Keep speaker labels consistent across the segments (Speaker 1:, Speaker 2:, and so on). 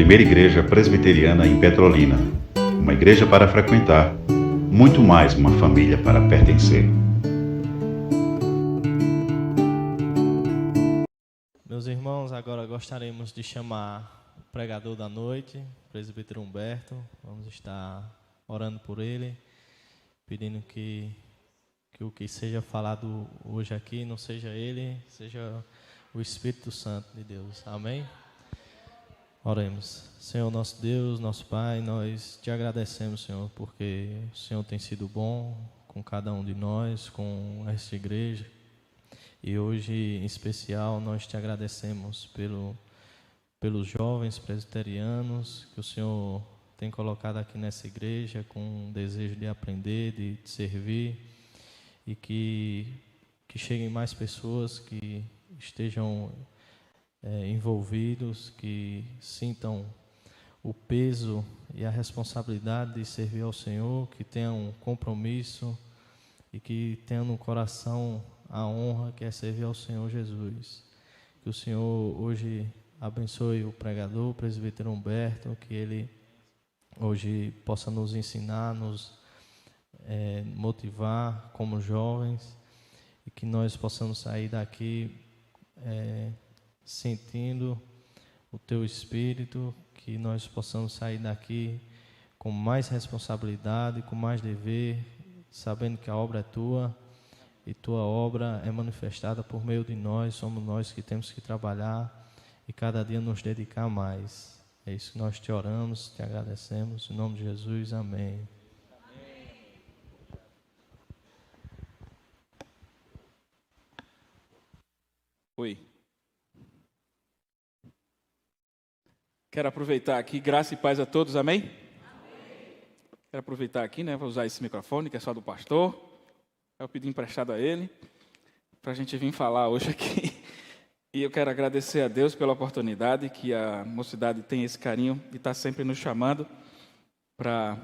Speaker 1: primeira igreja presbiteriana em Petrolina. Uma igreja para frequentar, muito mais uma família para pertencer.
Speaker 2: Meus irmãos, agora gostaríamos de chamar o pregador da noite, o presbítero Humberto. Vamos estar orando por ele, pedindo que o que seja falado hoje aqui não seja ele, seja o Espírito Santo de Deus. Amém? Oremos. Senhor nosso Deus, nosso Pai, nós te agradecemos, Senhor, porque o Senhor tem sido bom com cada um de nós, com esta igreja. E hoje, em especial, nós te agradecemos pelos jovens presbiterianos que o Senhor tem colocado aqui nessa igreja com o desejo de aprender, de servir, e que cheguem mais pessoas que estejam envolvidos, que sintam o peso e a responsabilidade de servir ao Senhor, que tenham um compromisso e que tenham no coração a honra que é servir ao Senhor Jesus. Que o Senhor hoje abençoe o pregador, o presbítero Humberto, que ele hoje possa nos ensinar, nos motivar como jovens, e que nós possamos sair daqui sentindo o Teu Espírito, que nós possamos sair daqui com mais responsabilidade, com mais dever, sabendo que a obra é Tua, e Tua obra é manifestada por meio de nós, somos nós que temos que trabalhar e cada dia nos dedicar mais. É isso que nós te oramos, te agradecemos, em nome de Jesus, amém.
Speaker 3: Oi. Quero aproveitar aqui, graça e paz a todos, amém? Amém. Quero aproveitar aqui, vou usar esse microfone, que é só do pastor. Eu pedi emprestado a ele, para a gente vir falar hoje aqui. E eu quero agradecer a Deus pela oportunidade, que a mocidade tem esse carinho de estar sempre nos chamando para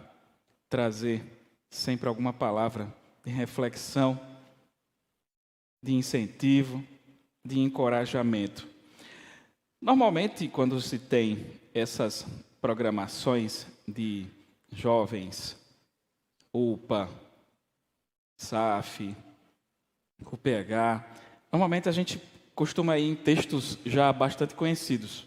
Speaker 3: trazer sempre alguma palavra de reflexão, de incentivo, de encorajamento. Normalmente, quando se tem essas programações de jovens, UPA, SAF, UPH, normalmente a gente costuma ir em textos já bastante conhecidos.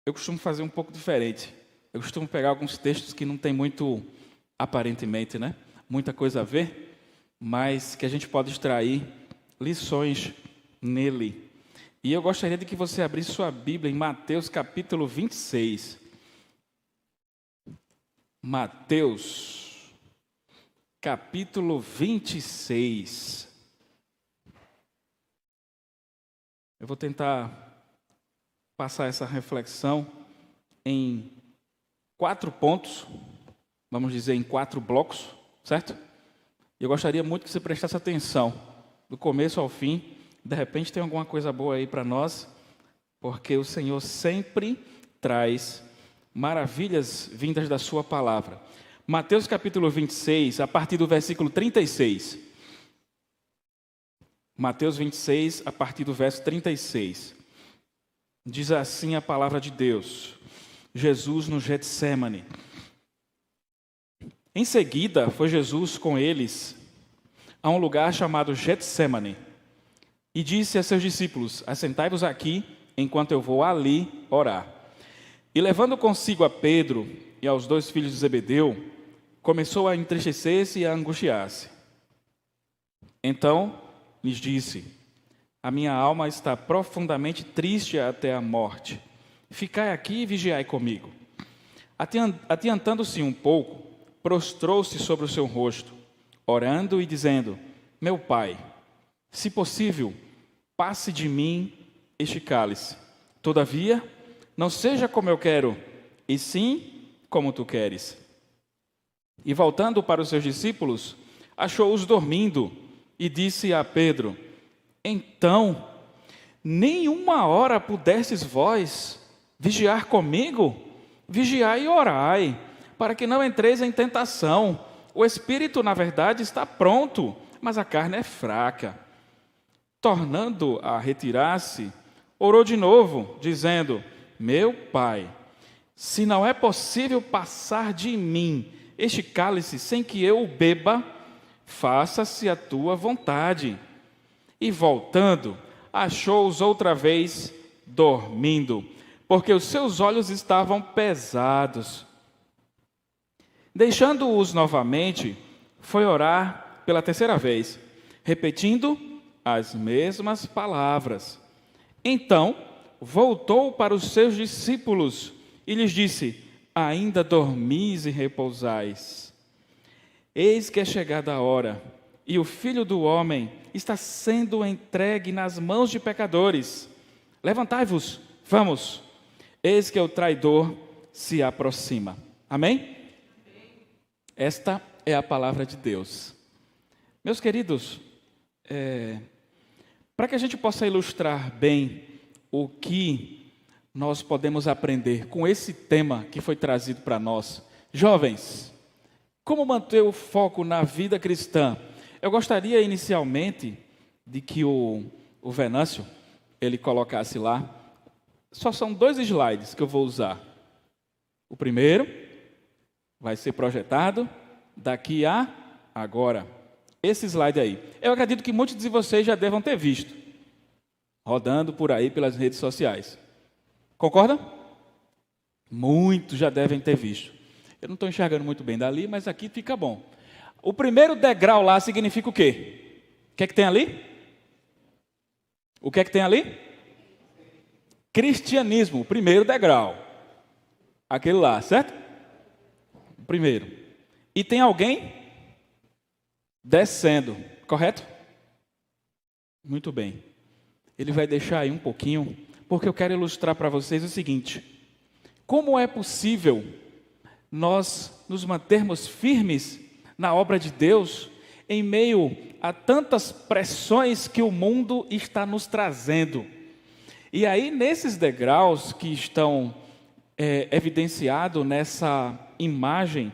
Speaker 3: Eu costumo fazer um pouco diferente. Eu costumo pegar alguns textos que não tem muito, aparentemente, muita coisa a ver, mas que a gente pode extrair lições nele. E eu gostaria de que você abrisse sua Bíblia em Mateus capítulo 26. Mateus capítulo 26. Eu vou tentar passar essa reflexão em 4 pontos, vamos dizer em 4 blocos, certo? E eu gostaria muito que você prestasse atenção, do começo ao fim. De repente tem alguma coisa boa aí para nós, porque o Senhor sempre traz maravilhas vindas da sua palavra. Mateus capítulo 26, a partir do versículo 36. Mateus 26, a partir do verso 36. Diz assim a palavra de Deus. Jesus no Getsêmani. Em seguida, foi Jesus com eles a um lugar chamado Getsêmani. E disse a seus discípulos: assentai-vos aqui, enquanto eu vou ali orar. E levando consigo a Pedro e aos 2 filhos de Zebedeu, começou a entristecer-se e a angustiar-se. Então lhes disse: a minha alma está profundamente triste até a morte. Ficai aqui e vigiai comigo. Adiantando-se um pouco, prostrou-se sobre o seu rosto, orando e dizendo: meu Pai, se possível, passe de mim este cálice. Todavia, não seja como eu quero, e sim como tu queres. E voltando para os seus discípulos, achou-os dormindo, e disse a Pedro: então, nem uma hora pudestes vós vigiar comigo? Vigiai e orai, para que não entreis em tentação. O espírito, na verdade, está pronto, mas a carne é fraca. Tornando a retirar-se, orou de novo, dizendo: meu Pai, se não é possível passar de mim este cálice sem que eu o beba, faça-se a tua vontade. E voltando, achou-os outra vez dormindo, porque os seus olhos estavam pesados. Deixando-os novamente, foi orar pela terceira vez, repetindo as mesmas palavras. Então, voltou para os seus discípulos e lhes disse: ainda dormis e repousais? Eis que é chegada a hora, e o Filho do Homem está sendo entregue nas mãos de pecadores. Levantai-vos, vamos, eis que o traidor se aproxima. Amém? Esta é a palavra de Deus. Meus queridos, para que a gente possa ilustrar bem o que nós podemos aprender com esse tema que foi trazido para nós, jovens, como manter o foco na vida cristã? Eu gostaria inicialmente de que o Venâncio, ele colocasse lá, só são 2 slides que eu vou usar. O primeiro vai ser projetado daqui a agora. Esse slide aí. Eu acredito que muitos de vocês já devam ter visto, rodando por aí pelas redes sociais. Concorda? Muitos já devem ter visto. Eu não estou enxergando muito bem dali, mas aqui fica bom. O primeiro degrau lá significa o quê? O que é que tem ali? O que é que tem ali? Cristianismo, o primeiro degrau. Aquele lá, certo? O primeiro. E tem alguém descendo, correto? Muito bem. Ele vai deixar aí um pouquinho, porque eu quero ilustrar para vocês o seguinte: como é possível nós nos mantermos firmes na obra de Deus em meio a tantas pressões que o mundo está nos trazendo? E aí, nesses degraus que estão evidenciados nessa imagem,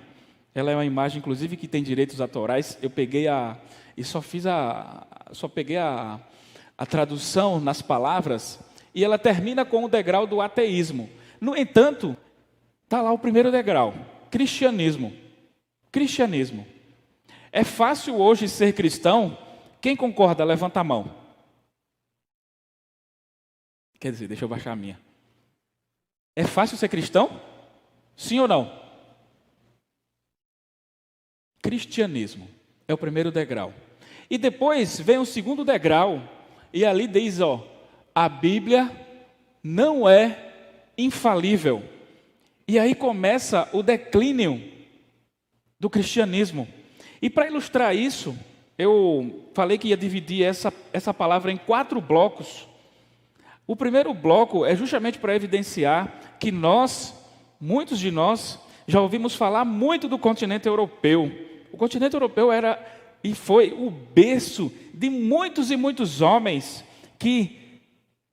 Speaker 3: ela é uma imagem, inclusive, que tem direitos autorais. Eu peguei só peguei a tradução nas palavras, e ela termina com o degrau do ateísmo. No entanto, está lá o primeiro degrau, cristianismo. Cristianismo. É fácil hoje ser cristão? Quem concorda, levanta a mão. Quer dizer, deixa eu baixar a minha. É fácil ser cristão? Sim ou não? Cristianismo é o primeiro degrau. E depois vem o segundo degrau, e ali diz, a Bíblia não é infalível. E aí começa o declínio do cristianismo. E para ilustrar isso, eu falei que ia dividir essa palavra em 4 blocos. O primeiro bloco é justamente para evidenciar que muitos de nós, já ouvimos falar muito do continente europeu. O continente europeu era e foi o berço de muitos e muitos homens que,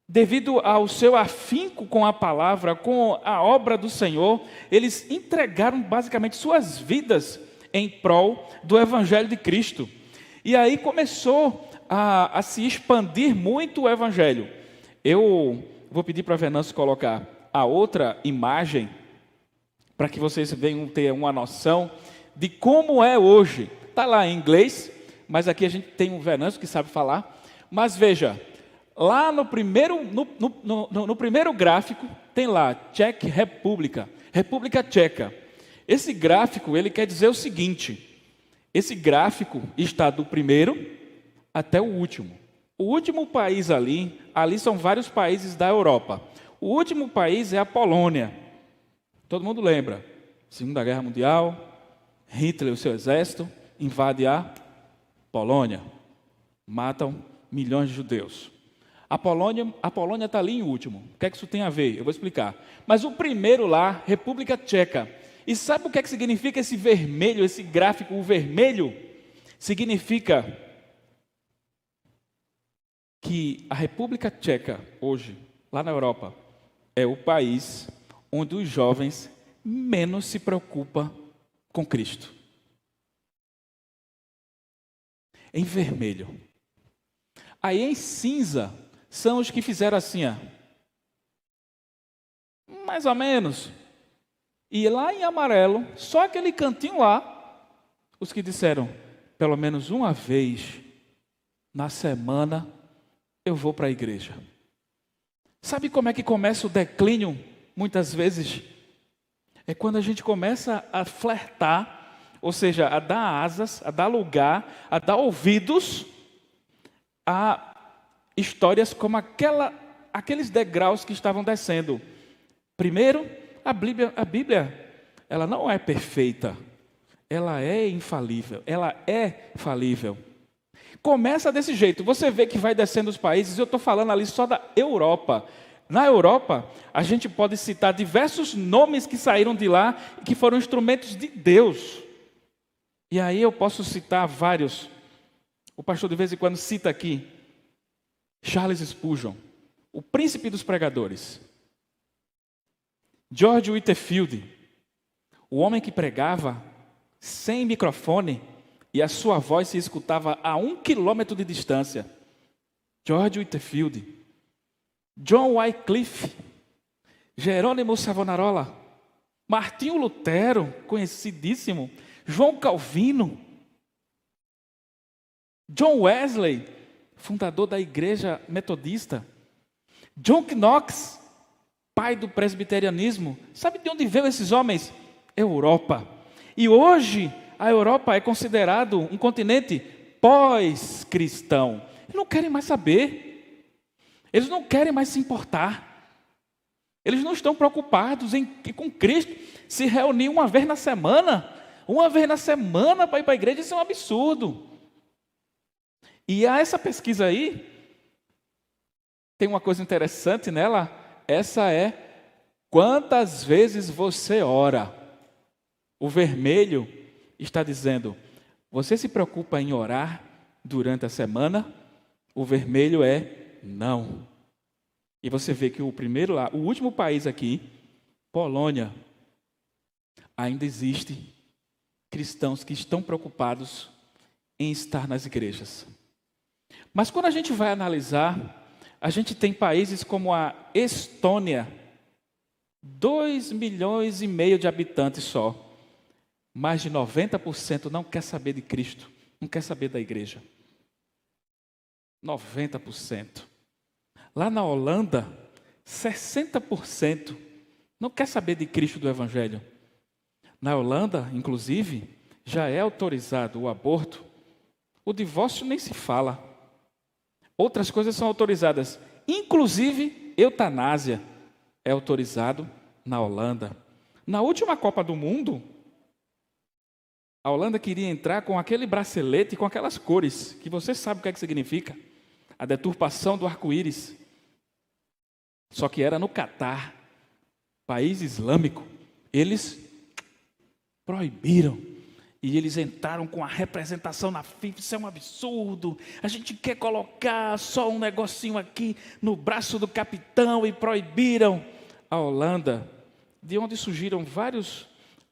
Speaker 3: devido ao seu afinco com a palavra, com a obra do Senhor, eles entregaram basicamente suas vidas em prol do Evangelho de Cristo. E aí começou a se expandir muito o Evangelho. Eu vou pedir para a Venâncio colocar a outra imagem, para que vocês venham ter uma noção de como é hoje. Está lá em inglês, mas aqui a gente tem um Venâncio que sabe falar. Mas veja, lá no primeiro gráfico, tem lá, Czech República, República Tcheca. Esse gráfico, ele quer dizer o seguinte: esse gráfico está do primeiro até o último. O último país ali são vários países da Europa. O último país é a Polônia. Todo mundo lembra? Segunda Guerra Mundial, Hitler e o seu exército invade a Polônia. Matam milhões de judeus. A Polônia está ali em último. O que é que isso tem a ver? Eu vou explicar. Mas o primeiro lá, República Tcheca. E sabe o que é que significa esse vermelho, esse gráfico, o vermelho? Significa que a República Tcheca, hoje, lá na Europa, é o país onde os jovens menos se preocupam com Cristo. Em vermelho. Aí em cinza são os que fizeram assim, mais ou menos. E lá em amarelo, só aquele cantinho lá, os que disseram, pelo menos uma vez na semana eu vou para a igreja. Sabe como é que começa o declínio, muitas vezes? É quando a gente começa a flertar, ou seja, a dar asas, a dar lugar, a dar ouvidos a histórias como aqueles degraus que estavam descendo. Primeiro, a Bíblia, ela não é perfeita, ela é infalível, ela é falível. Começa desse jeito, você vê que vai descendo os países, eu estou falando ali só da Europa. Na Europa, a gente pode citar diversos nomes que saíram de lá e que foram instrumentos de Deus. E aí eu posso citar vários. O pastor de vez em quando cita aqui Charles Spurgeon, o príncipe dos pregadores. George Whitefield, o homem que pregava sem microfone e a sua voz se escutava a 1 quilômetro de distância. George Whitefield. John Wycliffe, Jerônimo Savonarola, Martinho Lutero, conhecidíssimo, João Calvino, John Wesley, fundador da igreja metodista, John Knox, pai do presbiterianismo. Sabe de onde veio esses homens? Europa. E hoje a Europa é considerado um continente pós-cristão. Eles não querem mais saber. Eles não querem mais se importar. Eles não estão preocupados em com Cristo se reunir uma vez na semana. Uma vez na semana para ir para a igreja, isso é um absurdo. E essa pesquisa aí, tem uma coisa interessante nela, essa é quantas vezes você ora. O vermelho está dizendo, você se preocupa em orar durante a semana? O vermelho é não. E você vê que o primeiro lá, o último país aqui, Polônia, ainda existe cristãos que estão preocupados em estar nas igrejas. Mas quando a gente vai analisar, a gente tem países como a Estônia, 2,5 milhões de habitantes só. Mais de 90% não quer saber de Cristo, não quer saber da igreja. 90%. Lá na Holanda, 60% não quer saber de Cristo, do Evangelho. Na Holanda, inclusive, já é autorizado o aborto. O divórcio nem se fala. Outras coisas são autorizadas. Inclusive, eutanásia é autorizado na Holanda. Na última Copa do Mundo, a Holanda queria entrar com aquele bracelete com aquelas cores, que você sabe o que é que significa. A deturpação do arco-íris. Só que era no Catar, país islâmico. Eles proibiram. E eles entraram com a representação na FIFA. Isso é um absurdo. A gente quer colocar só um negocinho aqui no braço do capitão e proibiram. A Holanda, de onde surgiram vários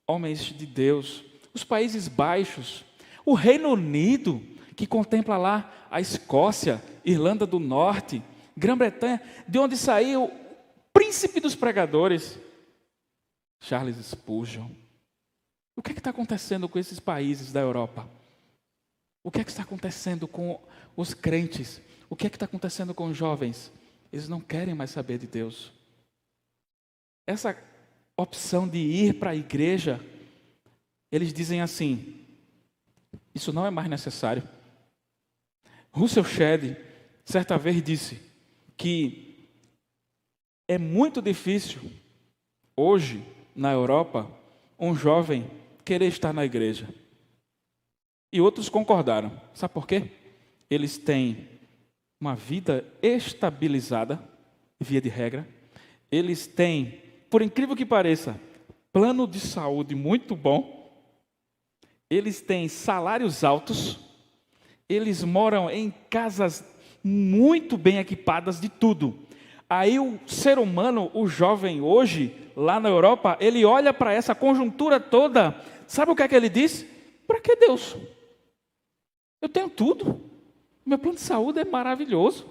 Speaker 3: homens de Deus. Os Países Baixos. O Reino Unido, que contempla lá a Escócia, Irlanda do Norte, Grã-Bretanha, de onde saiu o príncipe dos pregadores, Charles Spurgeon. O que está acontecendo com esses países da Europa? O que está acontecendo com os crentes? O que está acontecendo com os jovens? Eles não querem mais saber de Deus. Essa opção de ir para a igreja, eles dizem assim, isso não é mais necessário. Russell Shedd, certa vez disse que é muito difícil, hoje, na Europa, um jovem querer estar na igreja. E outros concordaram. Sabe por quê? Eles têm uma vida estabilizada, via de regra. Eles têm, por incrível que pareça, plano de saúde muito bom. Eles têm salários altos. Eles moram em casas muito bem equipadas de tudo. Aí o ser humano, o jovem hoje, lá na Europa, ele olha para essa conjuntura toda, sabe o que é que ele diz? Para que Deus? Eu tenho tudo. Meu plano de saúde é maravilhoso.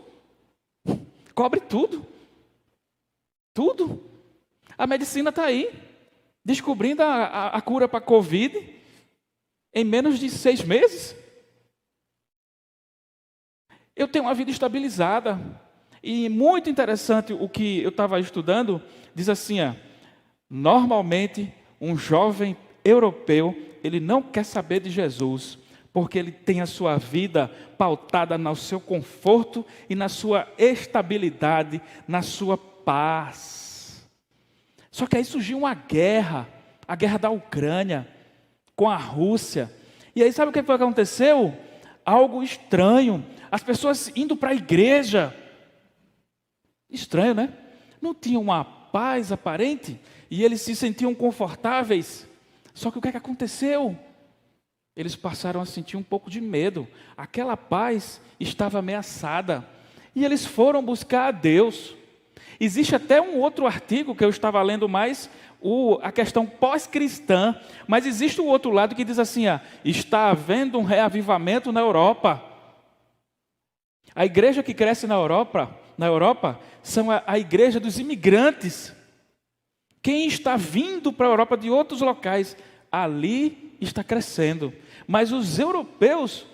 Speaker 3: Cobre tudo. Tudo. A medicina está aí, descobrindo a cura para a Covid em menos de 6 meses. Eu tenho uma vida estabilizada. E muito interessante o que eu estava estudando, diz assim, normalmente um jovem europeu, ele não quer saber de Jesus, porque ele tem a sua vida pautada no seu conforto e na sua estabilidade, na sua paz. Só que aí surgiu uma guerra, a guerra da Ucrânia, com a Rússia. E aí sabe o que foi que aconteceu? Algo estranho, as pessoas indo para a igreja. Estranho, né? Não tinham uma paz aparente e eles se sentiam confortáveis. Só que o que é que aconteceu? Eles passaram a sentir um pouco de medo. Aquela paz estava ameaçada. E eles foram buscar a Deus. Existe até um outro artigo que eu estava lendo mais, a questão pós-cristã, mas existe o outro lado que diz assim, está havendo um reavivamento na Europa. A igreja que cresce na Europa são a igreja dos imigrantes. Quem está vindo para a Europa de outros locais, ali está crescendo. Mas os europeus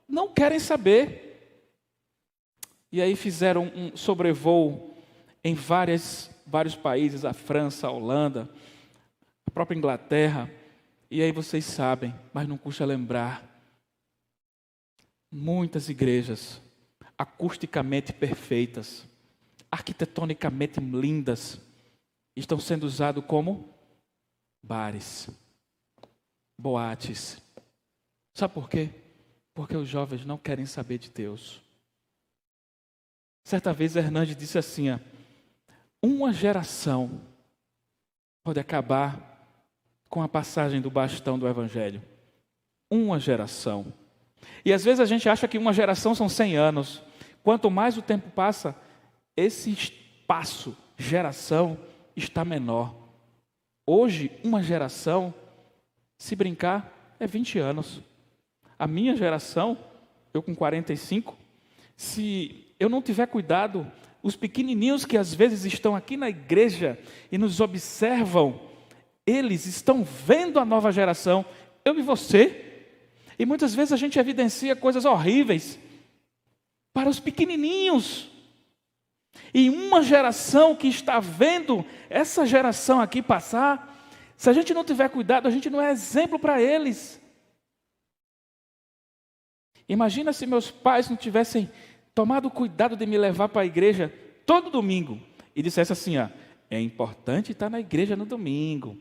Speaker 3: não querem saber. E aí fizeram um sobrevoo em vários países, a França, a Holanda, a própria Inglaterra. E aí vocês sabem, mas não custa lembrar. Muitas igrejas acusticamente perfeitas, arquitetonicamente lindas, estão sendo usadas como bares, boates. Sabe por quê? Porque os jovens não querem saber de Deus. Certa vez Hernandes disse assim, uma geração pode acabar com a passagem do bastão do Evangelho. Uma geração. E às vezes a gente acha que uma geração são 100 anos. Quanto mais o tempo passa, esse espaço, geração, está menor. Hoje, uma geração, se brincar, é 20 anos. A minha geração, eu com 45, se eu não tiver cuidado, os pequenininhos que às vezes estão aqui na igreja e nos observam, eles estão vendo a nova geração, eu e você. E muitas vezes a gente evidencia coisas horríveis para os pequenininhos. E uma geração que está vendo essa geração aqui passar, se a gente não tiver cuidado, a gente não é exemplo para eles. Imagina se meus pais não tivessem tomado cuidado de me levar para a igreja todo domingo e dissesse assim, é importante estar na igreja no domingo.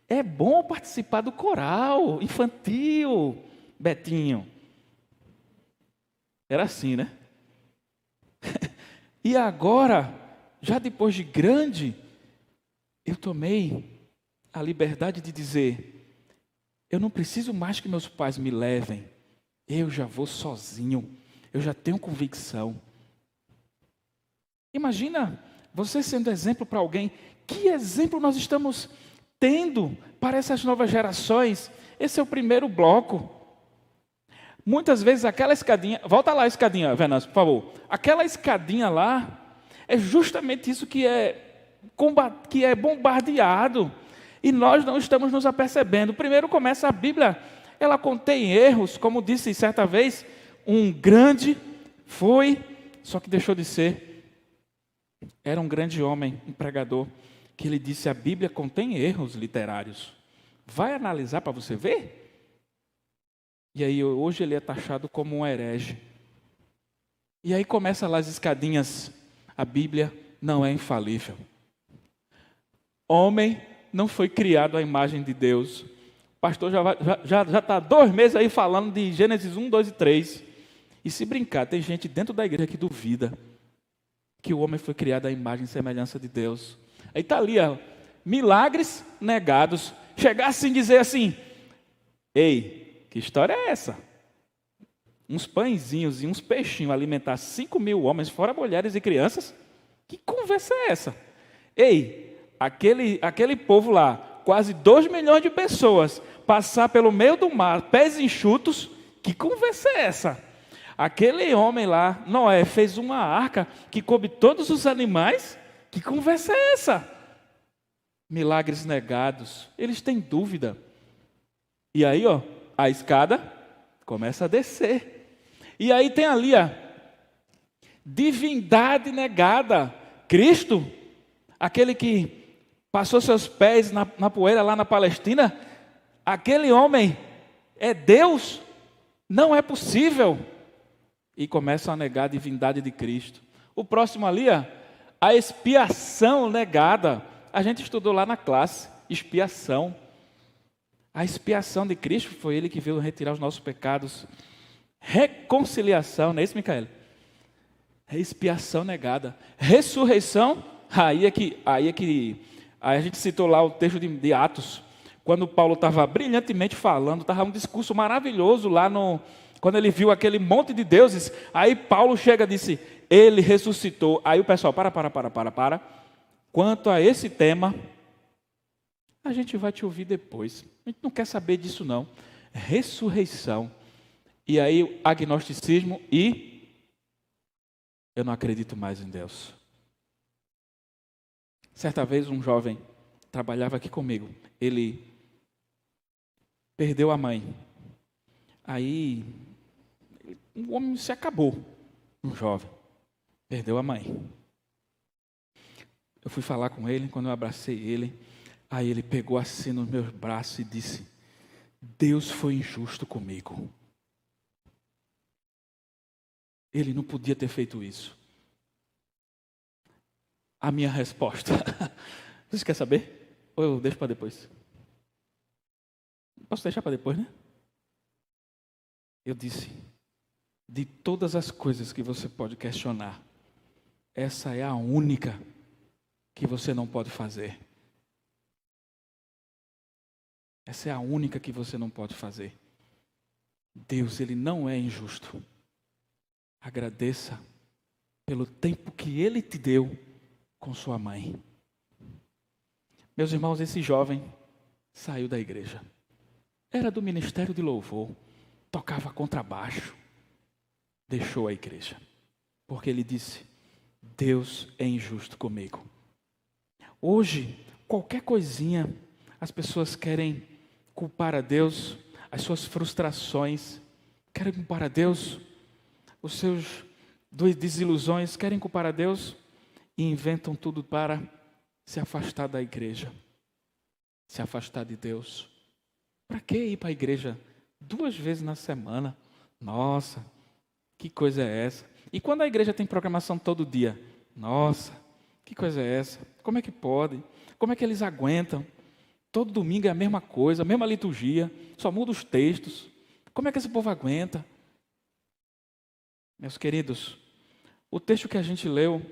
Speaker 3: É bom participar do coral infantil, Betinho. Era assim, né? E agora, já depois de grande, eu tomei a liberdade de dizer, eu não preciso mais que meus pais me levem, eu já vou sozinho, eu já tenho convicção. Imagina você sendo exemplo para alguém. Que exemplo nós estamos tendo para essas novas gerações? Esse é o primeiro bloco. Muitas vezes aquela escadinha, volta lá a escadinha, Venâncio, por favor. Aquela escadinha lá é justamente isso que é bombardeado. E nós não estamos nos apercebendo. Primeiro começa a Bíblia, ela contém erros, como disse certa vez, um grande foi, só que deixou de ser. Era um grande homem, um pregador, que ele disse, a Bíblia contém erros literários. Vai analisar para você ver? E aí hoje ele é taxado como um herege. E aí começa lá as escadinhas. A Bíblia não é infalível. Homem não foi criado à imagem de Deus. O pastor já está 2 meses aí falando de Gênesis 1, 2 e 3. E se brincar, tem gente dentro da igreja que duvida que o homem foi criado à imagem e semelhança de Deus. Aí está ali, milagres negados. Chegar assim e dizer assim, ei, que história é essa? Uns pãezinhos e uns peixinhos alimentar 5.000 homens, fora mulheres e crianças? Que conversa é essa? Ei, aquele povo lá, quase 2 milhões de pessoas, passar pelo meio do mar, pés enxutos, que conversa é essa? Aquele homem lá, Noé, fez uma arca que coube todos os animais, que conversa é essa? milagres negados, eles têm dúvida. E aí, a escada começa a descer. E aí tem ali a divindade negada. Cristo, aquele que passou seus pés na poeira lá na Palestina, aquele homem é Deus? Não é possível. E começam a negar a divindade de Cristo. O próximo ali, a expiação negada. A gente estudou lá na classe, expiação. A expiação de Cristo foi Ele que veio retirar os nossos pecados. Reconciliação, não é isso, Micael? Expiação negada. Ressurreição, aí a gente citou lá o texto de Atos, quando Paulo estava brilhantemente falando, estava um discurso maravilhoso lá quando ele viu aquele monte de deuses, aí Paulo chega e disse, ele ressuscitou. Aí o pessoal, para. Quanto a esse tema, a gente vai te ouvir depois. A gente não quer saber disso não. Ressurreição. E aí agnosticismo e eu não acredito mais em Deus. Certa vez um jovem trabalhava aqui comigo. Ele perdeu a mãe. Aí um homem se acabou. Um jovem perdeu a mãe. Eu fui falar com ele, quando eu abracei ele, aí ele pegou assim nos meus braços e disse, Deus foi injusto comigo. Ele não podia ter feito isso. A minha resposta, você quer saber? Ou eu deixo para depois? Posso deixar para depois, né? Eu disse, de todas as coisas que você pode questionar, essa é a única que você não pode fazer. Essa é a única que você não pode fazer. Deus, Ele não é injusto. Agradeça pelo tempo que Ele te deu com sua mãe. Meus irmãos, esse jovem saiu da igreja. Era do ministério de louvor, tocava contrabaixo. Deixou a igreja, porque ele disse, Deus é injusto comigo. Hoje, qualquer coisinha, as pessoas querem culpar a Deus, as suas frustrações, querem culpar a Deus, os seus desilusões, querem culpar a Deus e inventam tudo para se afastar da igreja, se afastar de Deus. Para que ir para a igreja 2 vezes na semana? Nossa, que coisa é essa? E quando a igreja tem programação todo dia? Nossa, que coisa é essa? Como é que pode? Como é que eles aguentam? Todo domingo é a mesma coisa, a mesma liturgia, só muda os textos. Como é que esse povo aguenta? Meus queridos, o texto que a gente leu,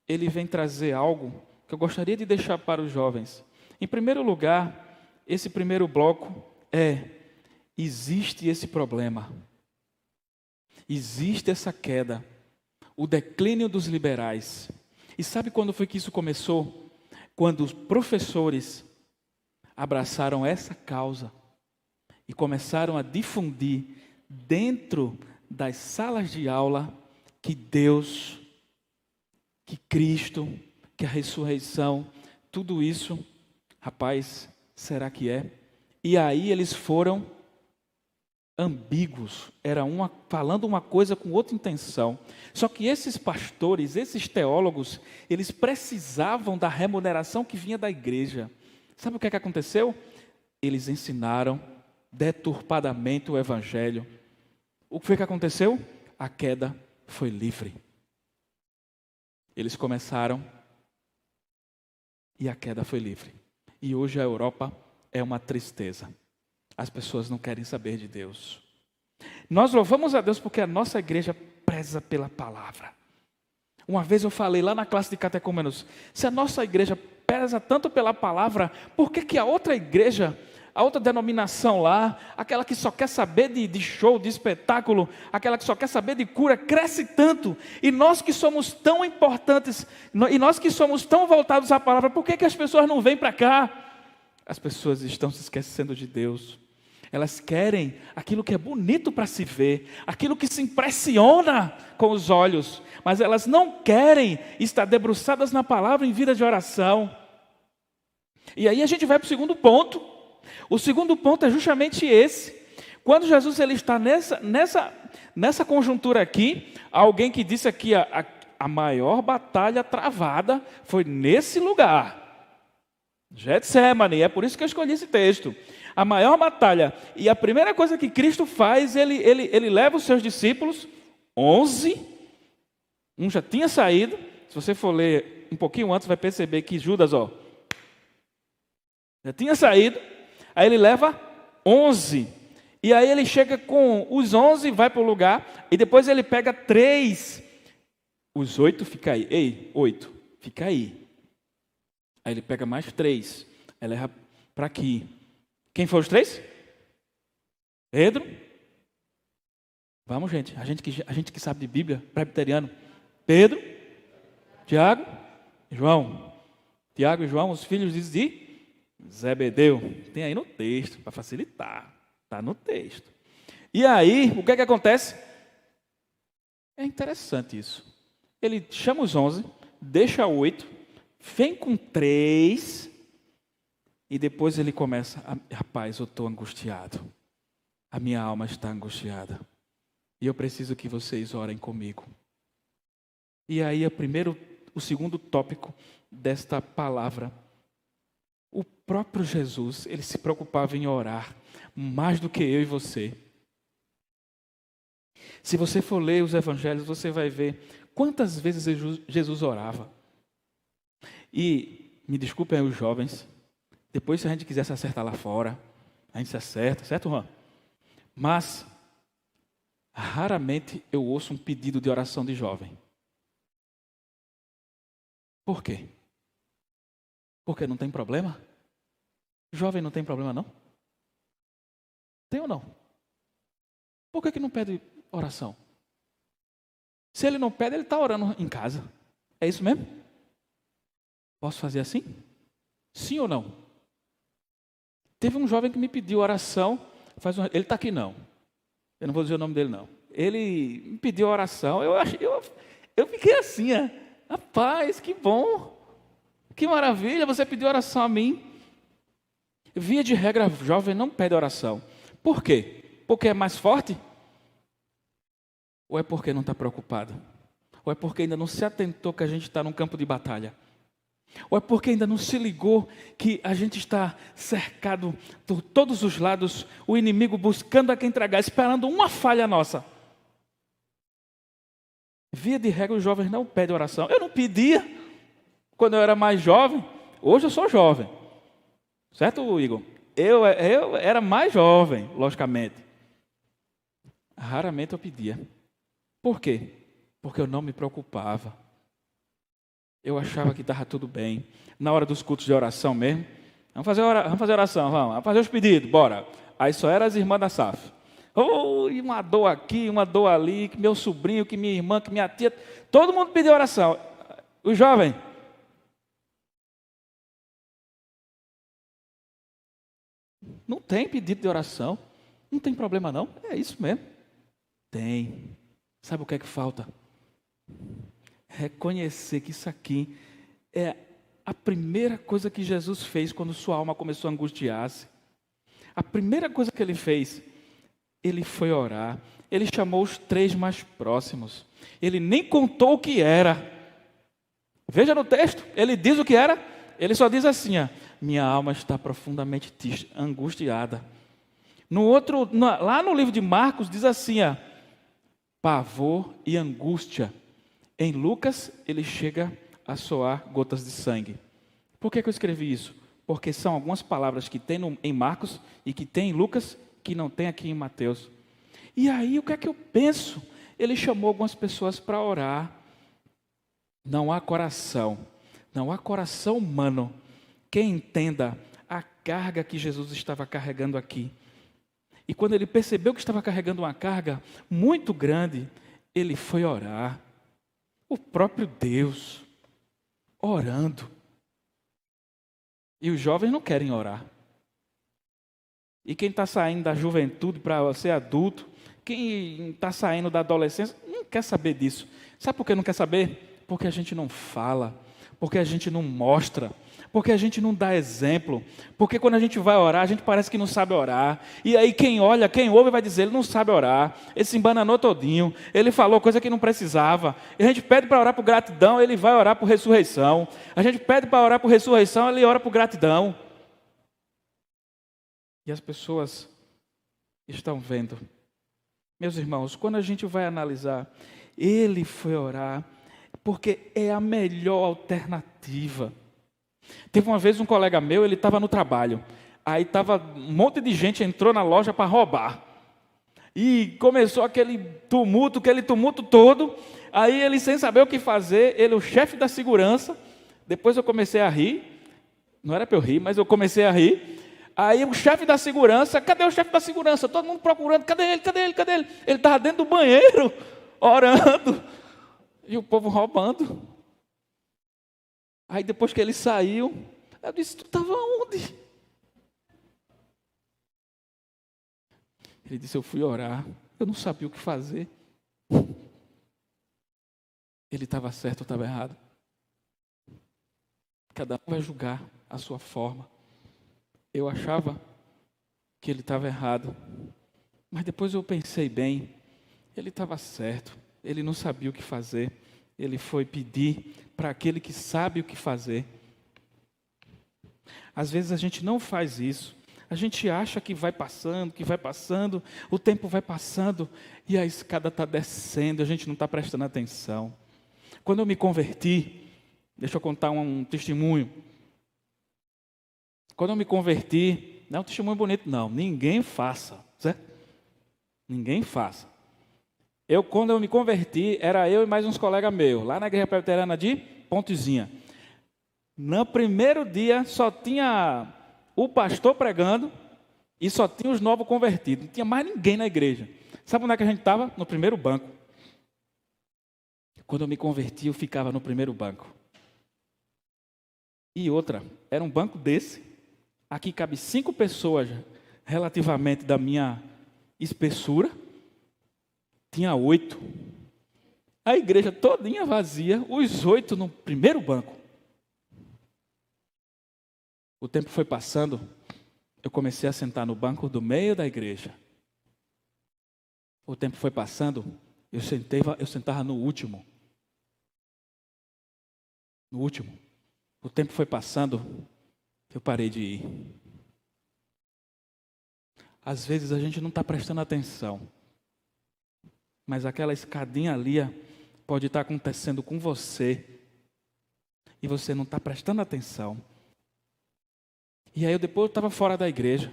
Speaker 3: ele vem trazer algo que eu gostaria de deixar para os jovens. Em primeiro lugar, esse primeiro bloco existe esse problema. Existe essa queda, o declínio dos liberais. E sabe quando foi que isso começou? Quando os professores abraçaram essa causa e começaram a difundir dentro das salas de aula que Deus, que Cristo, que a ressurreição, tudo isso, rapaz, será que é? E aí eles foram ambíguos, era falando uma coisa com outra intenção. Só que esses pastores, esses teólogos, eles precisavam da remuneração que vinha da igreja. Sabe o que aconteceu? Eles ensinaram deturpadamente o evangelho. O que foi que aconteceu? A queda foi livre. Eles começaram e a queda foi livre. E hoje a Europa é uma tristeza. As pessoas não querem saber de Deus. Nós louvamos a Deus porque a nossa igreja preza pela palavra. Uma vez eu falei lá na classe de catecúmenos, se a nossa igreja preza tanto pela palavra, por que a outra igreja, a outra denominação lá, aquela que só quer saber de show, de espetáculo, aquela que só quer saber de cura, cresce tanto? E nós que somos tão importantes, e nós que somos tão voltados à palavra, por que as pessoas não vêm para cá? As pessoas estão se esquecendo de Deus. Elas querem aquilo que é bonito para se ver, aquilo que se impressiona com os olhos, mas elas não querem estar debruçadas na palavra em vida de oração. E aí a gente vai para o segundo ponto. O segundo ponto é justamente esse. Quando Jesus ele está nessa conjuntura aqui, alguém que disse aqui, a maior batalha travada foi nesse lugar. Getsemane, é por isso que eu escolhi esse texto. A maior batalha. E a primeira coisa que Cristo faz, ele leva os seus discípulos, 11. Um já tinha saído. Se você for ler um pouquinho antes, vai perceber que Judas, já tinha saído. Aí ele leva 11. E aí ele chega com os 11, vai para o lugar. E depois ele pega 3. Os 8 fica aí. Ei, 8, fica aí. Aí ele pega mais 3. Aí leva para aqui. Quem foram os 3? Pedro. Vamos, gente. A gente que sabe de Bíblia, presbiteriano. Pedro, Tiago e João. Tiago e João, os filhos de Zebedeu. Tem aí no texto, para facilitar. Está no texto. E aí, o que é que acontece? É interessante isso. Ele chama os 11, deixa 8, vem com 3, e depois ele começa, rapaz, eu estou angustiado. A minha alma está angustiada. E eu preciso que vocês orem comigo. E aí, o segundo tópico desta palavra. O próprio Jesus, ele se preocupava em orar, mais do que eu e você. Se você for ler os evangelhos, você vai ver quantas vezes Jesus orava. E, me desculpem aí os jovens, depois se a gente quiser se acertar lá fora, a gente se acerta, certo, Juan? Mas, raramente eu ouço um pedido de oração de jovem. Por quê? Porque não tem problema? Jovem não tem problema, não? Tem ou não? Por que não pede oração? Se ele não pede, ele está orando em casa. É isso mesmo? Posso fazer assim? Sim ou não? Teve um jovem que me pediu oração. Ele está aqui não. Eu não vou dizer o nome dele não. Ele me pediu oração. Eu fiquei assim, rapaz, que bom. Que maravilha, você pediu oração a mim. Via de regra, jovem não pede oração. Por quê? Porque é mais forte? Ou é porque não está preocupado? Ou é porque ainda não se atentou que a gente está num campo de batalha? Ou é porque ainda não se ligou que a gente está cercado por todos os lados, o inimigo buscando a quem tragar, esperando uma falha nossa? Via de regra, os jovens não pedem oração. Eu não pedia quando eu era mais jovem. Hoje eu sou jovem. Certo, Igor? Eu era mais jovem, logicamente. Raramente eu pedia. Por quê? Porque eu não me preocupava. Eu achava que estava tudo bem. Na hora dos cultos de oração mesmo, vamos fazer oração, vamos fazer os pedidos, bora. Aí só eram as irmãs da SAF. E uma dor aqui, uma dor ali, que meu sobrinho, que minha irmã, que minha tia, todo mundo pediu oração. O jovem, não tem pedido de oração, não tem problema não, é isso mesmo. Tem. Sabe o que é que falta? Reconhecer que isso aqui é a primeira coisa que Jesus fez quando sua alma começou a angustiar-se. A primeira coisa que ele fez, ele foi orar. Ele chamou os 3 mais próximos. Ele nem contou o que era. Veja no texto, ele diz o que era. Ele só diz assim, minha alma está profundamente angustiada. Lá no livro de Marcos diz assim, pavor e angústia. Em Lucas, ele chega a soar gotas de sangue. Por que eu escrevi isso? Porque são algumas palavras que tem em Marcos e que tem em Lucas, que não tem aqui em Mateus. E aí, o que é que eu penso? Ele chamou algumas pessoas para orar. Não há coração humano que entenda a carga que Jesus estava carregando aqui. E quando ele percebeu que estava carregando uma carga muito grande, ele foi orar. O próprio Deus, orando. E os jovens não querem orar. E quem está saindo da juventude para ser adulto, quem está saindo da adolescência, não quer saber disso. Sabe por que não quer saber? Porque a gente não fala. porque a gente não mostra, porque a gente não dá exemplo, porque quando a gente vai orar, a gente parece que não sabe orar, e aí quem olha, quem ouve vai dizer, ele não sabe orar, ele se embananou todinho, ele falou coisa que não precisava, e a gente pede para orar por gratidão, ele vai orar por ressurreição, a gente pede para orar por ressurreição, ele ora por gratidão, e as pessoas estão vendo. Meus irmãos, quando a gente vai analisar, ele foi orar, porque é a melhor alternativa. Teve uma vez um colega meu, ele estava no trabalho, aí estava um monte de gente entrou na loja para roubar, e começou aquele tumulto todo, aí ele sem saber o que fazer, ele, o chefe da segurança, depois eu comecei a rir, não era para eu rir, mas eu comecei a rir, aí o chefe da segurança, cadê o chefe da segurança? Todo mundo procurando, cadê ele? Ele estava dentro do banheiro, orando, e o povo roubando. Aí depois que ele saiu, eu disse, tu estava onde? Ele disse, eu fui orar, eu não sabia o que fazer. Ele estava certo ou estava errado? Cada um vai julgar a sua forma. Eu achava que ele estava errado, mas depois eu pensei bem, ele estava certo, ele não sabia o que fazer, ele foi pedir para aquele que sabe o que fazer. Às vezes a gente não faz isso, a gente acha que vai passando, o tempo vai passando e a escada está descendo, a gente não está prestando atenção. Quando eu me converti, deixa eu contar um testemunho. Quando eu me converti, não é um testemunho bonito, não. Ninguém faça, certo? Ninguém faça. Quando eu me converti, era eu e mais uns colegas meus, lá na Igreja Presbiteriana de Pontezinha. No primeiro dia, só tinha o pastor pregando e só tinha os novos convertidos. Não tinha mais ninguém na igreja. Sabe onde é que a gente estava? No primeiro banco. Quando eu me converti, eu ficava no primeiro banco. E outra, era um banco desse. Aqui cabe 5 pessoas, relativamente da minha espessura. Tinha 8. A igreja todinha vazia, os 8 no primeiro banco. O tempo foi passando, eu comecei a sentar no banco do meio da igreja. O tempo foi passando, eu sentava no último. No último. O tempo foi passando, eu parei de ir. Às vezes a gente não está prestando atenção, mas aquela escadinha ali pode estar acontecendo com você e você não está prestando atenção. E aí depois eu estava fora da igreja.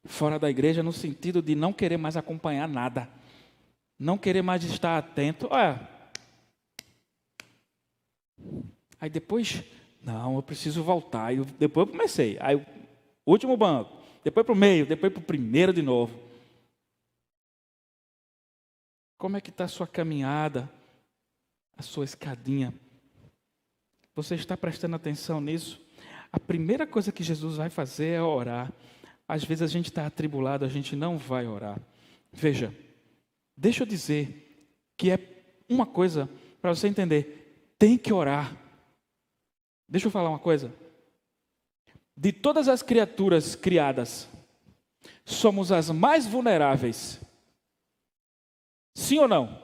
Speaker 3: Fora da igreja no sentido de não querer mais acompanhar nada. Não querer mais estar atento. Olha. Aí depois, não, eu preciso voltar. Aí depois eu comecei. Aí o último banco. Depois para o meio. Depois para o primeiro de novo. Como é que está a sua caminhada? A sua escadinha? Você está prestando atenção nisso? A primeira coisa que Jesus vai fazer é orar. Às vezes a gente está atribulado, a gente não vai orar. Veja, deixa eu dizer que é uma coisa para você entender. Tem que orar. Deixa eu falar uma coisa. De todas as criaturas criadas, somos as mais vulneráveis. Sim ou não?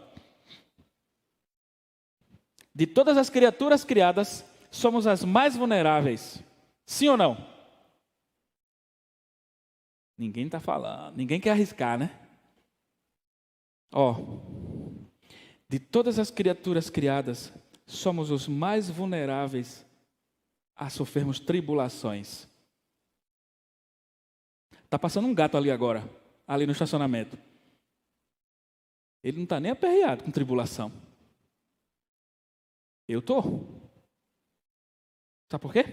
Speaker 3: De todas as criaturas criadas, somos as mais vulneráveis. Sim ou não? Ninguém está falando, ninguém quer arriscar, né? De todas as criaturas criadas, somos os mais vulneráveis a sofrermos tribulações. Está passando um gato ali agora, ali no estacionamento. Ele não está nem aperreado com tribulação. Eu estou. Sabe por quê?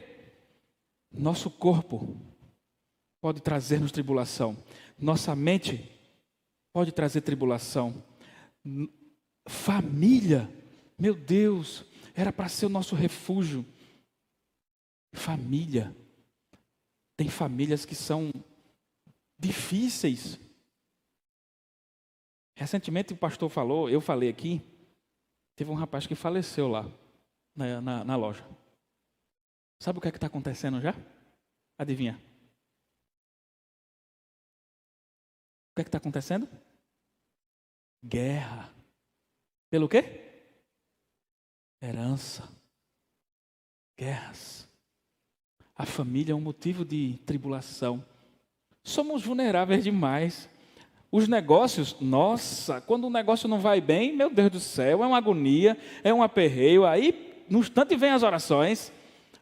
Speaker 3: Nosso corpo pode trazer-nos tribulação. Nossa mente pode trazer tribulação. Família, meu Deus, era para ser o nosso refúgio. Família. Tem famílias que são difíceis. Recentemente o pastor falou, eu falei aqui, Teve um rapaz que faleceu lá, na loja. Sabe o que é que está acontecendo já? Adivinha? O que é que está acontecendo? Guerra. Pelo quê? Herança. Guerras. A família é um motivo de tribulação. Somos vulneráveis demais. Os negócios, nossa, quando o negócio não vai bem, meu Deus do céu, é uma agonia, é um aperreio. Aí, no instante, vem as orações.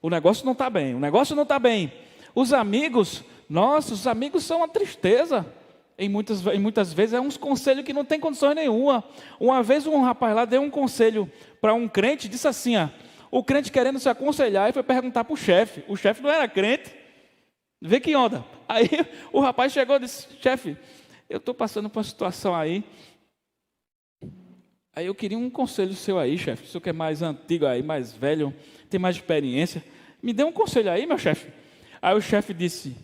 Speaker 3: O negócio não está bem, o negócio não está bem. Os amigos, nossa, os amigos são uma tristeza. Em muitas vezes é uns conselhos que não tem condições nenhuma. Uma vez um rapaz lá deu um conselho para um crente, disse assim, o crente querendo se aconselhar e foi perguntar para o chefe. O chefe não era crente. Vê que onda. Aí o rapaz chegou e disse, chefe, eu estou passando por uma situação aí. Aí eu queria um conselho seu aí, chefe. O senhor que é mais antigo aí, mais velho, tem mais experiência. Me dê um conselho aí, meu chefe. Aí o chefe disse,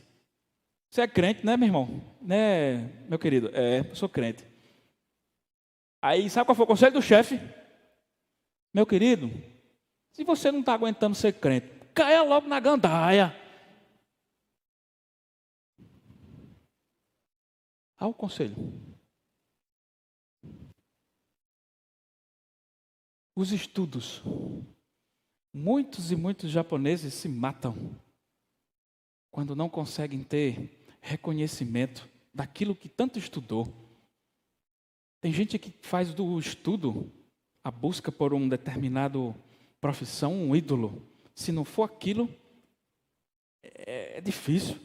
Speaker 3: você é crente, né, meu irmão? Né, meu querido? Eu sou crente. Aí sabe qual foi o conselho do chefe? Meu querido, se você não está aguentando ser crente, caia logo na gandaia. Olha o conselho. Os estudos. Muitos e muitos japoneses se matam quando não conseguem ter reconhecimento daquilo que tanto estudou. Tem gente que faz do estudo a busca por um determinado profissão, um ídolo. Se não for aquilo, é difícil.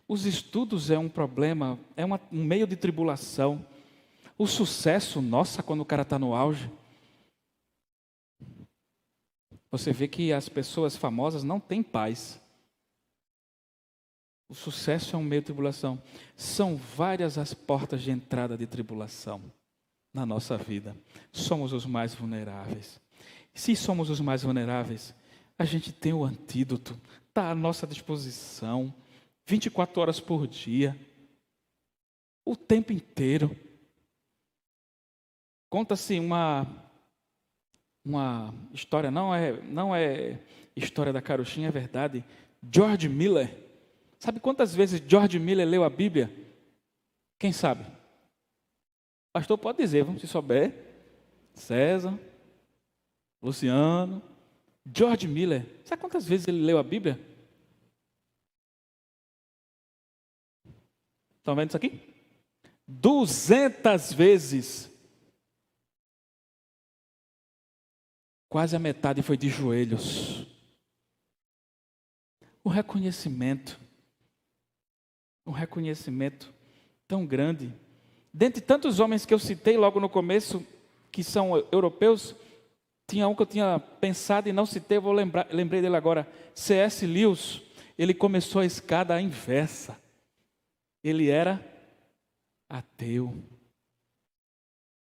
Speaker 3: Os estudos é um problema, é um meio de tribulação. O sucesso, nossa, quando o cara está no auge. Você vê que as pessoas famosas não têm paz. O sucesso é um meio de tribulação. São várias as portas de entrada de tribulação na nossa vida. Somos os mais vulneráveis. Se somos os mais vulneráveis, a gente tem o antídoto. Está à nossa disposição. 24 horas por dia. O tempo inteiro. Conta-se uma história, não é história da carochinha, é verdade. George Miller. Sabe quantas vezes George Miller leu a Bíblia? Quem sabe? O pastor pode dizer, se souber. César, Luciano, George Miller. Sabe quantas vezes ele leu a Bíblia? Estão vendo isso aqui? 200 vezes. Quase a metade foi de joelhos. O reconhecimento tão grande. Dentre tantos homens que eu citei logo no começo, que são europeus, tinha um que eu tinha pensado e não citei, lembrei dele agora. C.S. Lewis, ele começou a escada inversa. Ele era ateu.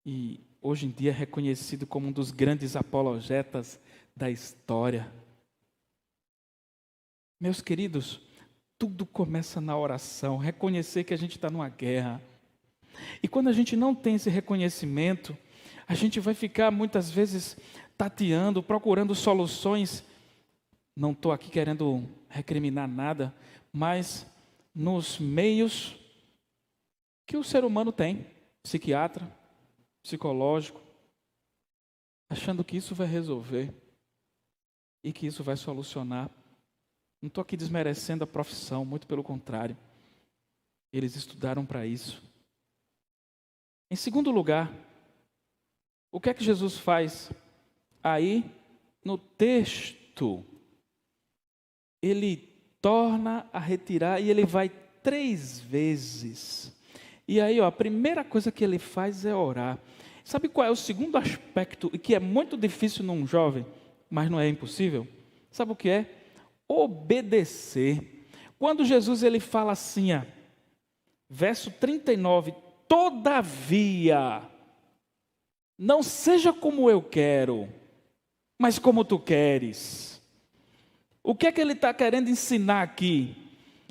Speaker 3: E hoje em dia é reconhecido como um dos grandes apologetas da história. Meus queridos, tudo começa na oração, reconhecer que a gente está numa guerra. E quando a gente não tem esse reconhecimento, a gente vai ficar muitas vezes tateando, procurando soluções. Não estou aqui querendo recriminar nada, mas nos meios que o ser humano tem, psiquiatra, psicológico, achando que isso vai resolver e que isso vai solucionar. Não estou aqui desmerecendo a profissão, muito pelo contrário. Eles estudaram para isso. Em segundo lugar, o que é que Jesus faz? Aí, no texto, ele torna a retirar e ele vai 3 vezes. E aí, a primeira coisa que ele faz é orar. Sabe qual é o segundo aspecto, e que é muito difícil num jovem, mas não é impossível? Sabe o que é? Obedecer. Quando Jesus ele fala assim, verso 39, todavia, não seja como eu quero, mas como tu queres. O que é que ele está querendo ensinar aqui?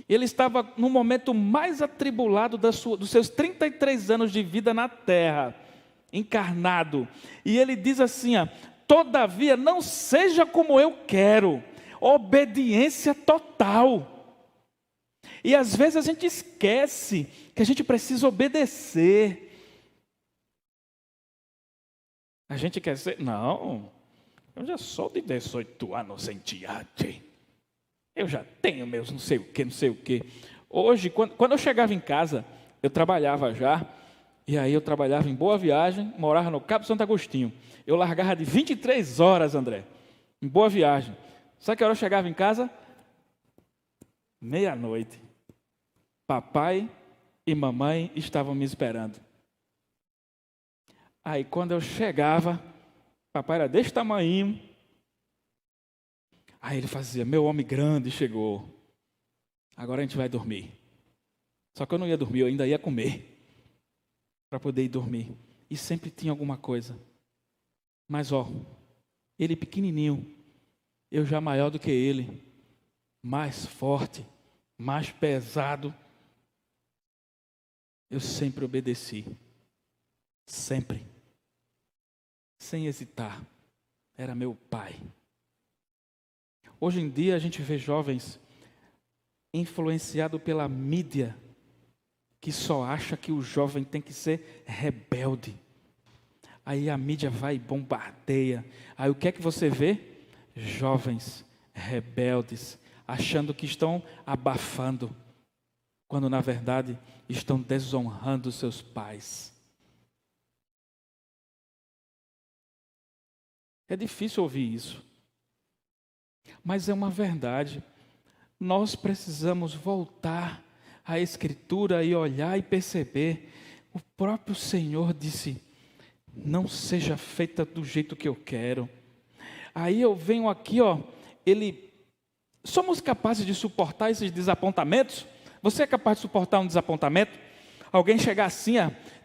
Speaker 3: Ele estava no momento mais atribulado dos seus 33 anos de vida na terra. encarnado. E ele diz assim, todavia não seja como eu quero. Obediência total. E às vezes a gente esquece que a gente precisa obedecer. A gente quer ser, não, eu já sou de 18 anos em diante. Eu já tenho meus não sei o que. Hoje, quando eu chegava em casa, eu trabalhava já, e aí eu trabalhava em Boa Viagem, morava no Cabo Santo Agostinho. Eu largava de 23 horas, André, em Boa Viagem. Sabe que hora eu chegava em casa? 12:00. Papai e mamãe estavam me esperando. Aí quando eu chegava, papai era desse tamanho. Aí ele fazia, meu homem grande chegou. Agora a gente vai dormir. Só que eu não ia dormir, eu ainda ia comer. Para poder ir dormir. E sempre tinha alguma coisa. Mas ele pequenininho, eu já maior do que ele. Mais forte, mais pesado. Eu sempre obedeci. Sempre. Sem hesitar. Era meu pai. Hoje em dia a gente vê jovens influenciados pela mídia, que só acha que o jovem tem que ser rebelde. Aí a mídia vai e bombardeia. Aí o que é que você vê? Jovens rebeldes, achando que estão abafando, quando na verdade estão desonrando seus pais. É difícil ouvir isso, mas é uma verdade. Nós precisamos voltar à Escritura e olhar e perceber. O próprio Senhor disse, não seja feita do jeito que eu quero. Aí eu venho aqui, somos capazes de suportar esses desapontamentos? Você é capaz de suportar um desapontamento? Alguém chegar assim,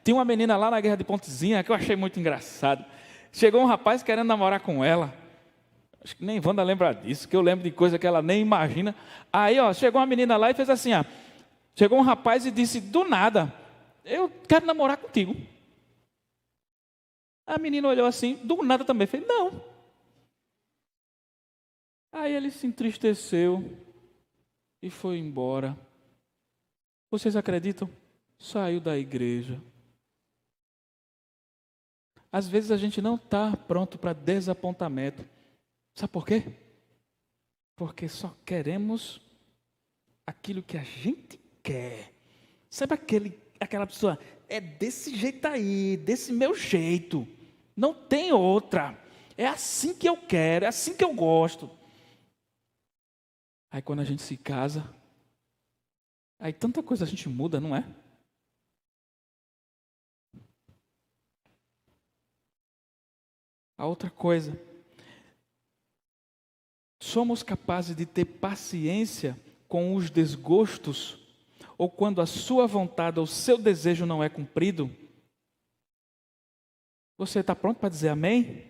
Speaker 3: tinha uma menina lá na Guerra de Pontezinha, que eu achei muito engraçado. Chegou um rapaz querendo namorar com ela. Acho que nem Wanda lembra disso, que eu lembro de coisa que ela nem imagina. Aí, chegou uma menina lá e fez assim, chegou um rapaz e disse, do nada, eu quero namorar contigo. A menina olhou assim, do nada também, fez, não. Aí ele se entristeceu e foi embora. Vocês acreditam? Saiu da igreja. Às vezes a gente não está pronto para desapontamento. Sabe por quê? Porque só queremos aquilo que a gente quer. Sabe aquela pessoa, é desse jeito aí, desse meu jeito. Não tem outra. É assim que eu quero, é assim que eu gosto. Aí quando a gente se casa, aí tanta coisa a gente muda, não é? A outra coisa, somos capazes de ter paciência com os desgostos, ou quando a sua vontade ou o seu desejo não é cumprido? Você está pronto para dizer amém?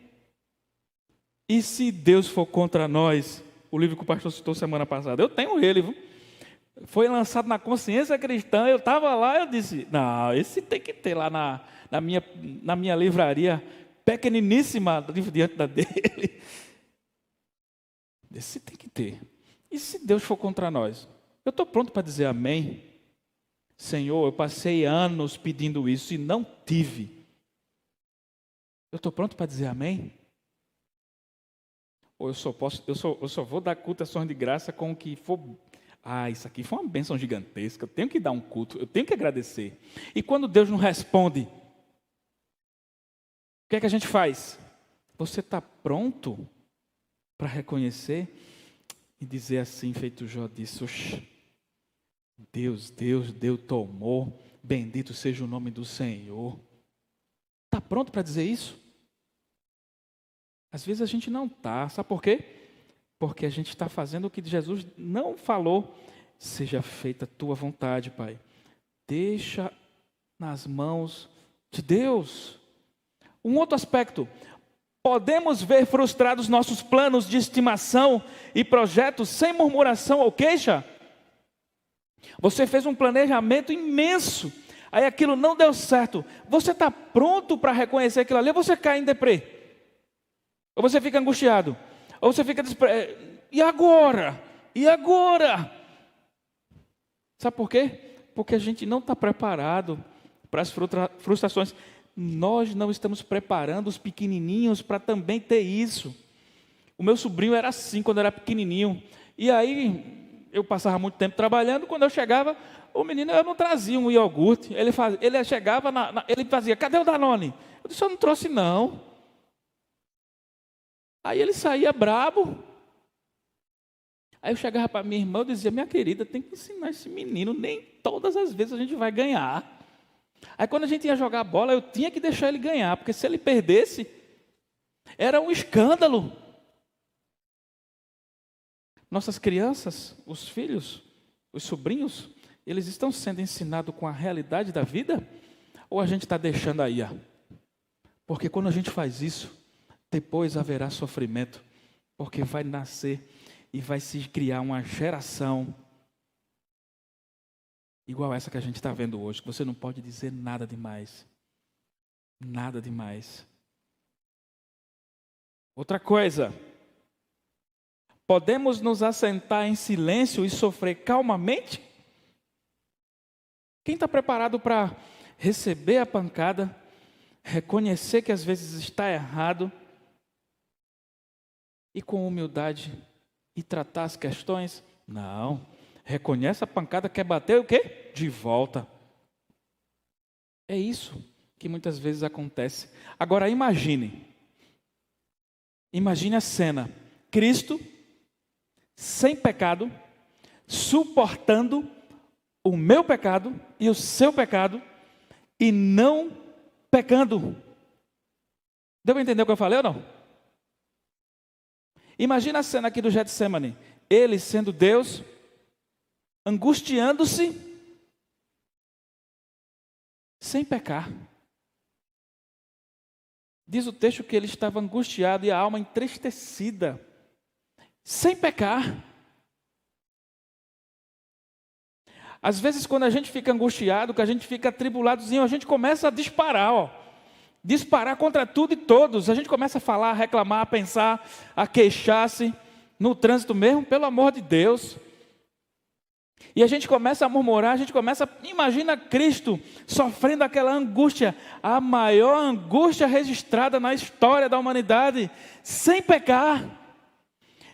Speaker 3: E se Deus for contra nós? O livro que o pastor citou semana passada, eu tenho ele, viu? Foi lançado na Consciência Cristã, eu estava lá, eu disse, não, esse tem que ter lá na minha livraria, pequeniníssima, diante da dele. Esse tem que ter. E se Deus for contra nós? Eu estou pronto para dizer amém? Senhor, eu passei anos pedindo isso e não tive. Eu estou pronto para dizer amém? Ou eu só vou dar culto a ações de graça com o que for. Isso aqui foi uma bênção gigantesca. Eu tenho que dar um culto, eu tenho que agradecer. E quando Deus não responde, o que é que a gente faz? Você está pronto para reconhecer e dizer assim, feito Jó disse, Deus deu, tomou, bendito seja o nome do Senhor. Está pronto para dizer isso? Às vezes a gente não está, sabe por quê? Porque a gente está fazendo o que Jesus não falou. Seja feita a tua vontade, Pai. Deixa nas mãos de Deus. Um outro aspecto, podemos ver frustrados nossos planos de estimação e projetos sem murmuração ou queixa? Você fez um planejamento imenso, Aí aquilo não deu certo. Você está pronto para reconhecer aquilo ali? Ou você cai em deprê? Ou você fica angustiado? Ou você fica e agora? E agora? Sabe por quê? Porque a gente não está preparado para as frustrações. Nós não estamos preparando os pequenininhos para também ter isso. O meu sobrinho era assim quando era pequenininho. E aí eu passava muito tempo trabalhando. Quando eu chegava, o menino, eu não trazia um iogurte. Ele chegava, ele fazia, cadê o Danone? Eu disse, eu não trouxe não. Aí ele saía brabo. Aí eu chegava para minha irmã e dizia, minha querida, tem que ensinar esse menino. Nem todas as vezes a gente vai ganhar. Aí quando a gente ia jogar bola, eu tinha que deixar ele ganhar. Porque se ele perdesse, era um escândalo. Nossas crianças, os filhos, os sobrinhos, eles estão sendo ensinados com a realidade da vida? Ou a gente está deixando aí? Porque quando a gente faz isso, depois haverá sofrimento. Porque vai nascer e vai se criar uma geração igual essa que a gente está vendo hoje. Que você não pode dizer nada demais. Nada demais. Outra coisa. Podemos nos assentar em silêncio e sofrer calmamente? Quem está preparado para receber a pancada, reconhecer que às vezes está errado e com humildade e tratar as questões? Não. Reconhece a pancada, quer bater o quê? De volta. É isso que muitas vezes acontece. Agora imagine a cena. Cristo, sem pecado, suportando o meu pecado e o seu pecado e não pecando. Deu para entender o que eu falei ou não? Imagina a cena aqui do Getsemane. Ele sendo Deus, angustiando-se, sem pecar. Diz o texto que ele estava angustiado e a alma entristecida, sem pecar. Às vezes quando a gente fica angustiado, que a gente fica atribuladozinho, a gente começa a disparar contra tudo e todos. A gente começa a falar, a reclamar, a pensar, a queixar-se no trânsito mesmo, pelo amor de Deus. E a gente começa a murmurar, imagina Cristo sofrendo aquela angústia, a maior angústia registrada na história da humanidade, sem pecar,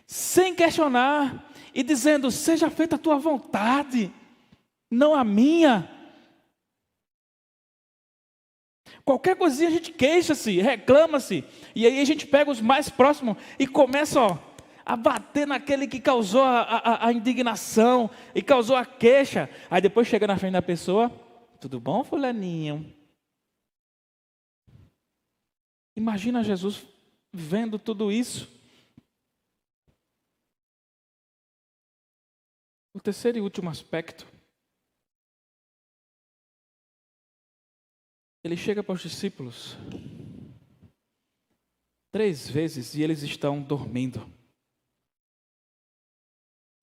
Speaker 3: sem questionar, e dizendo, seja feita a tua vontade, não a minha. Qualquer coisinha a gente queixa-se, reclama-se, e aí a gente pega os mais próximos e começa a bater naquele que causou a indignação e causou a queixa. Aí depois chega na frente da pessoa, tudo bom, fulaninho? Imagina Jesus vendo tudo isso. O terceiro e último aspecto. Ele chega para os discípulos 3 vezes e eles estão dormindo.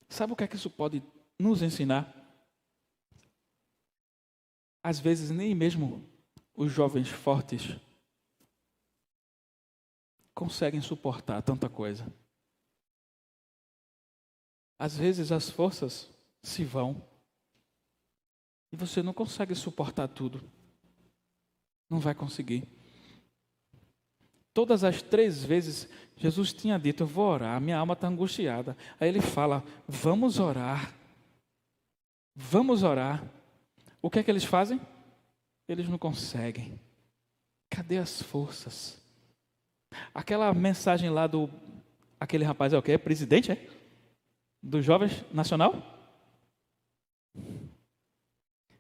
Speaker 3: Sabe o que é que isso pode nos ensinar? Às vezes nem mesmo os jovens fortes conseguem suportar tanta coisa. Às vezes as forças se vão e você não consegue suportar tudo. Não vai conseguir. Todas as 3 vezes, Jesus tinha dito, eu vou orar, minha alma está angustiada. Aí ele fala, vamos orar. Vamos orar. O que é que eles fazem? Eles não conseguem. Cadê as forças? Aquela mensagem lá aquele rapaz é o quê? É presidente, é? Do Jovens Nacional?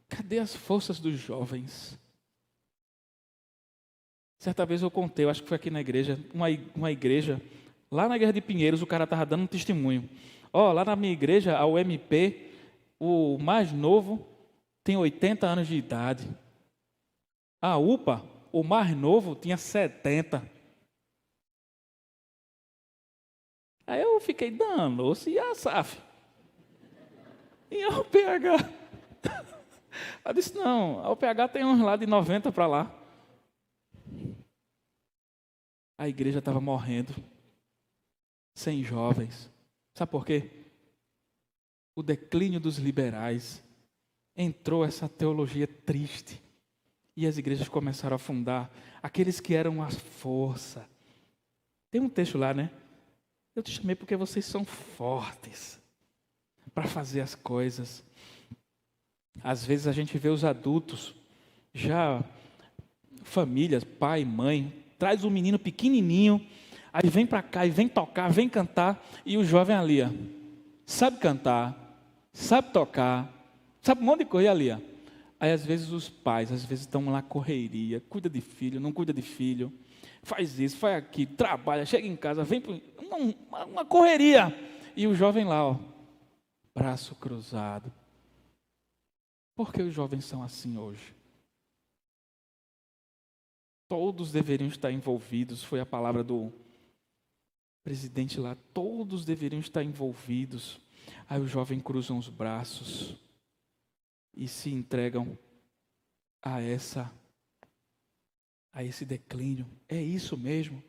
Speaker 3: Cadê as forças dos jovens? Certa vez eu contei, eu acho que foi aqui na igreja, uma igreja, lá na igreja de Pinheiros, o cara estava dando um testemunho. Lá na minha igreja, a UMP, o mais novo tem 80 anos de idade. A UPA, o mais novo, tinha 70. Aí eu fiquei, danou-se, e a SAF? E a UPH? Ela disse, não, a UPH tem uns lá de 90 para lá. A igreja estava morrendo, sem jovens. Sabe por quê? O declínio dos liberais. Entrou essa teologia triste. E as igrejas começaram a afundar. Aqueles que eram a força. Tem um texto lá, né? Eu te chamei porque vocês são fortes para fazer as coisas. Às vezes a gente vê os adultos, já famílias, pai, mãe, traz um menino pequenininho, aí vem para cá e vem tocar, vem cantar, e o jovem ali, ó, sabe cantar, sabe tocar, sabe um monte de coisa ali. Ó. Aí às vezes os pais, estão lá correria, cuida de filho, não cuida de filho, faz isso, faz aquilo, trabalha, chega em casa, vem uma correria. E o jovem lá, ó, braço cruzado. Por que os jovens são assim hoje? Todos deveriam estar envolvidos, foi a palavra do presidente lá, todos deveriam estar envolvidos. Aí o jovem cruzam os braços e se entregam a esse declínio. É isso mesmo?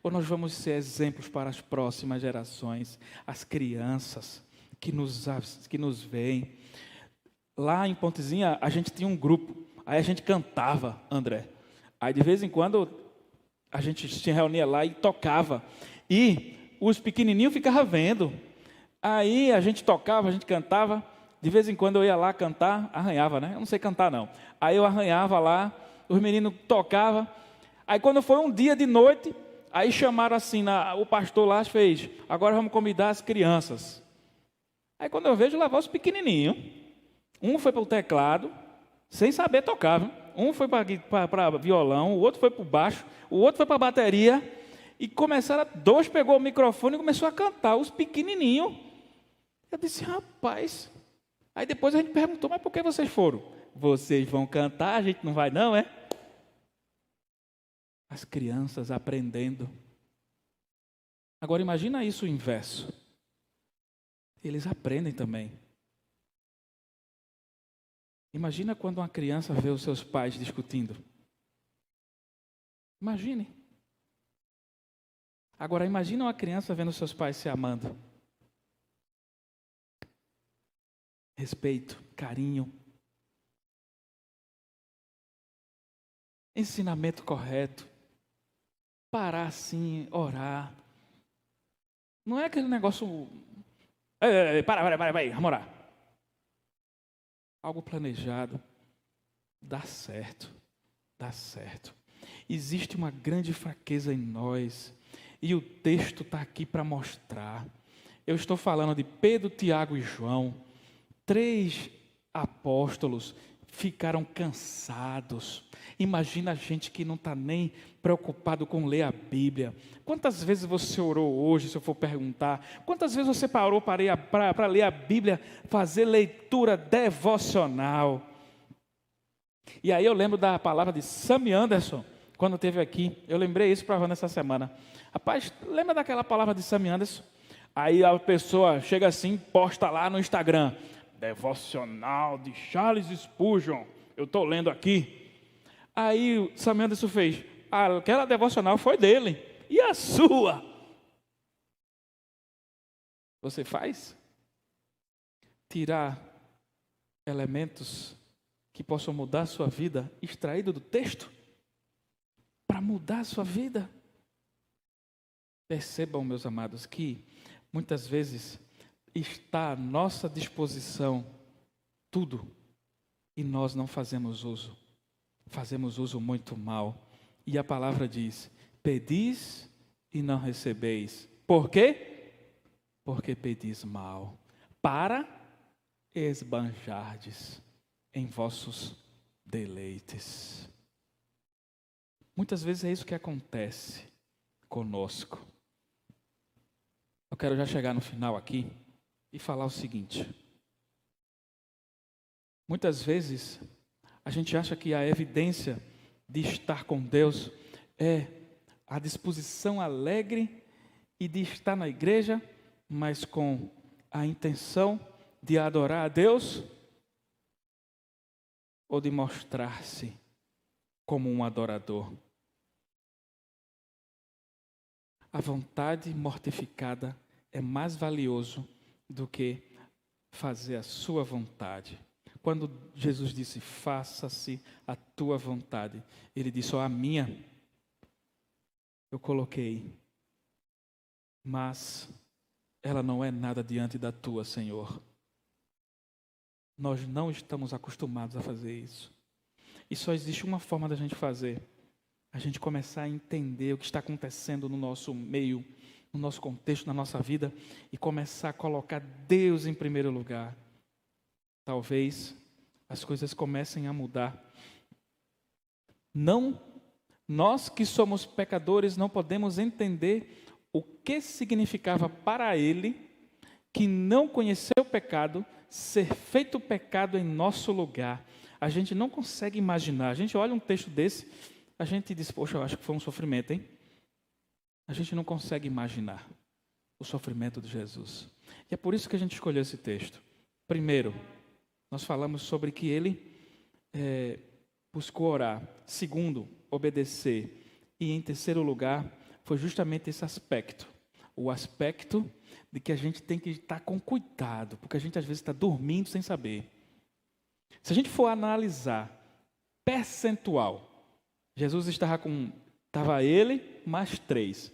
Speaker 3: Ou nós vamos ser exemplos para as próximas gerações, as crianças que nos veem? Lá em Pontezinha, a gente tinha um grupo, aí a gente cantava, André. Aí de vez em quando a gente se reunia lá e tocava. E os pequenininhos ficavam vendo. Aí a gente tocava, a gente cantava. De vez em quando eu ia lá cantar, arranhava, né? Eu não sei cantar não. Aí eu arranhava lá, os meninos tocavam. Aí quando foi um dia de noite, aí chamaram assim, o pastor lá fez, agora vamos convidar as crianças. Aí quando eu vejo, levar os pequenininhos. Um foi para o teclado, sem saber tocar, viu? Um foi para violão, o outro foi para o baixo, o outro foi para a bateria. E dois pegou o microfone e começou a cantar, os pequenininhos. Eu disse, rapaz. Aí depois a gente perguntou, mas por que vocês foram? Vocês vão cantar, a gente não vai não, é? As crianças aprendendo. Agora imagina isso o inverso. Eles aprendem também. Imagina quando uma criança vê os seus pais discutindo. Imagine. Agora imagina uma criança vendo os seus pais se amando. Respeito, carinho. Ensinamento correto. Parar assim, orar. Não é aquele negócio... Para aí, vamos orar. Algo planejado. Dá certo. Dá certo. Existe uma grande fraqueza em nós. E o texto está aqui para mostrar. Eu estou falando de Pedro, Tiago e João. 3 apóstolos ficaram cansados. Imagina a gente que não está nem preocupado com ler a Bíblia. Quantas vezes você orou hoje, se eu for perguntar? Quantas vezes você parou para ler a Bíblia, fazer leitura devocional? E aí eu lembro da palavra de Sammy Anderson, quando esteve aqui. Eu lembrei isso para a Wanda essa semana. Rapaz, lembra daquela palavra de Sammy Anderson? Aí a pessoa chega assim, posta lá no Instagram, devocional de Charles Spurgeon. Eu estou lendo aqui. Aí o Sammy Anderson fez, aquela devocional foi dele. E a sua? Você faz? Tirar elementos que possam mudar a sua vida, extraído do texto, para mudar a sua vida. Percebam, meus amados, que muitas vezes está à nossa disposição tudo e nós não fazemos uso. Fazemos uso muito mal. E a palavra diz, pedis e não recebeis. Por quê? Porque pedis mal. Para esbanjardes em vossos deleites. Muitas vezes é isso que acontece conosco. Eu quero já chegar no final aqui e falar o seguinte. Muitas vezes a gente acha que a evidência de estar com Deus é a disposição alegre e de estar na igreja, mas com a intenção de adorar a Deus ou de mostrar-se como um adorador? A vontade mortificada é mais valioso do que fazer a sua vontade. Quando Jesus disse, faça-se a tua vontade, ele disse, a minha eu coloquei, mas ela não é nada diante da tua, Senhor. Nós não estamos acostumados a fazer isso. E só existe uma forma da gente fazer. A gente começar a entender o que está acontecendo no nosso meio, no nosso contexto, na nossa vida, e começar a colocar Deus em primeiro lugar. Talvez as coisas comecem a mudar. Não, nós que somos pecadores não podemos entender o que significava para ele, que não conheceu o pecado, ser feito pecado em nosso lugar. A gente não consegue imaginar. A gente olha um texto desse, a gente diz, poxa, eu acho que foi um sofrimento, hein? A gente não consegue imaginar o sofrimento de Jesus. E é por isso que a gente escolheu esse texto. Primeiro, nós falamos sobre que ele buscou orar. Segundo, obedecer. E em terceiro lugar, foi justamente esse aspecto. O aspecto de que a gente tem que estar com cuidado, porque a gente às vezes está dormindo sem saber. Se a gente for analisar percentual, Jesus estava ele mais 3.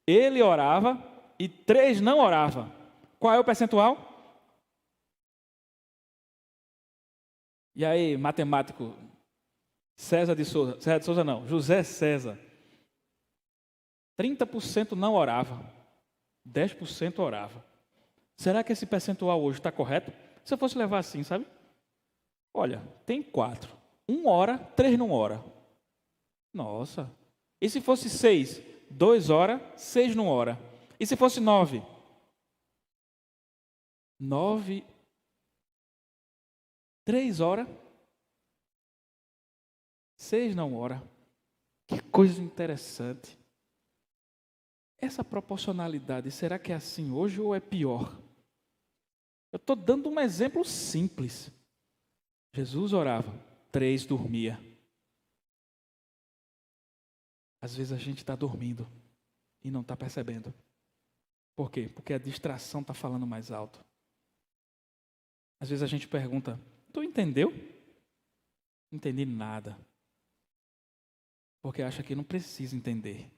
Speaker 3: Ele orava e 3 não oravam. Qual é o percentual? E aí, matemático, César de Souza não, José César. 30% não orava, 10% orava. Será que esse percentual hoje está correto? Se eu fosse levar assim, sabe? Olha, tem 4. 1 ora, 3 não ora. Nossa. E se fosse 6? 2 ora, 6 não ora. E se fosse 9? 9, 3 ora, 6 não ora. Que coisa interessante. Essa proporcionalidade, será que é assim hoje ou é pior? Eu estou dando um exemplo simples. Jesus orava, 3 dormia. Às vezes a gente está dormindo e não está percebendo. Por quê? Porque a distração está falando mais alto. Às vezes a gente pergunta, tu entendeu? Não entendi nada. Porque acha que não precisa entender.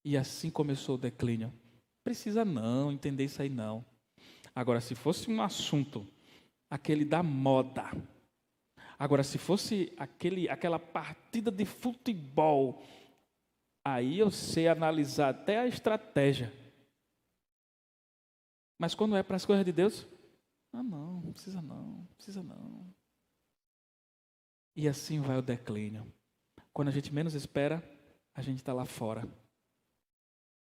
Speaker 3: E assim começou o declínio. Precisa não, entender isso aí não. Agora, se fosse um assunto, aquele da moda. Agora, se fosse aquela partida de futebol, aí eu sei analisar até a estratégia. Mas quando é para as coisas de Deus, não precisa não. E assim vai o declínio. Quando a gente menos espera, a gente está lá fora.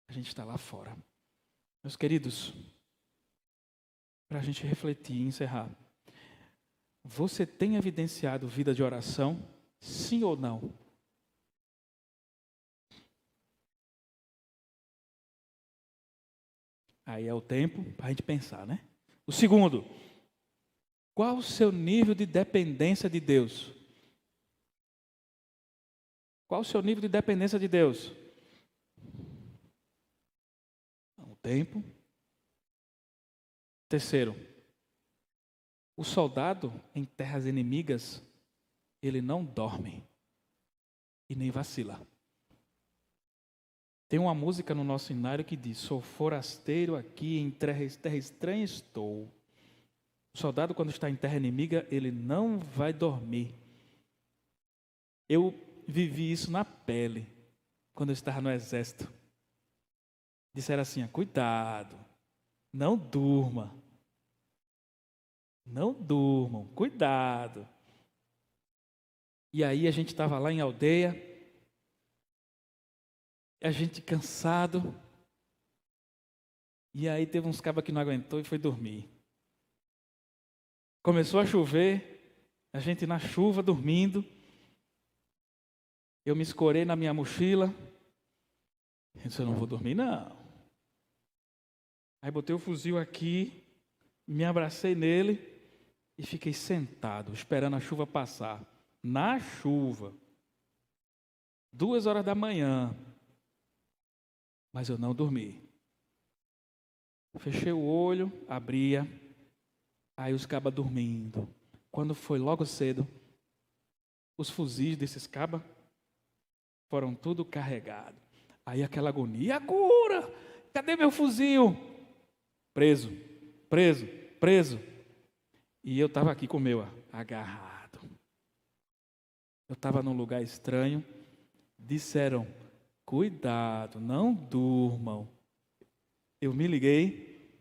Speaker 3: A gente está lá fora. Meus queridos, para a gente refletir e encerrar. Você tem evidenciado vida de oração? Sim ou não? Aí é o tempo para a gente pensar, né? O segundo, qual o seu nível de dependência de Deus? Qual o seu nível de dependência de Deus? O tempo. Terceiro, o soldado em terras inimigas, ele não dorme e nem vacila. Tem uma música no nosso hinário que diz, sou forasteiro aqui, em terra estranha estou. O soldado, quando está em terra inimiga, ele não vai dormir. Eu vivi isso na pele, quando eu estava no exército. Disseram assim, cuidado, não durma. Não durmam, cuidado. E aí a gente estava lá em aldeia, a gente cansado, e aí teve uns cabas que não aguentou e foi dormir. Começou a chover, a gente na chuva dormindo, eu me escorei na minha mochila, eu disse, eu não vou dormir não. Aí botei o fuzil aqui, me abracei nele, E fiquei sentado, esperando a chuva passar. Na chuva. 2 horas da manhã. Mas eu não dormi. Fechei o olho, abria. Aí os cabas dormindo. Quando foi logo cedo, os fuzis desses cabas foram tudo carregados. Aí aquela agonia. E agora? Cadê meu fuzil? Preso, preso, preso. E eu estava aqui com o meu agarrado. Eu estava num lugar estranho. Disseram, cuidado, não durmam. Eu me liguei.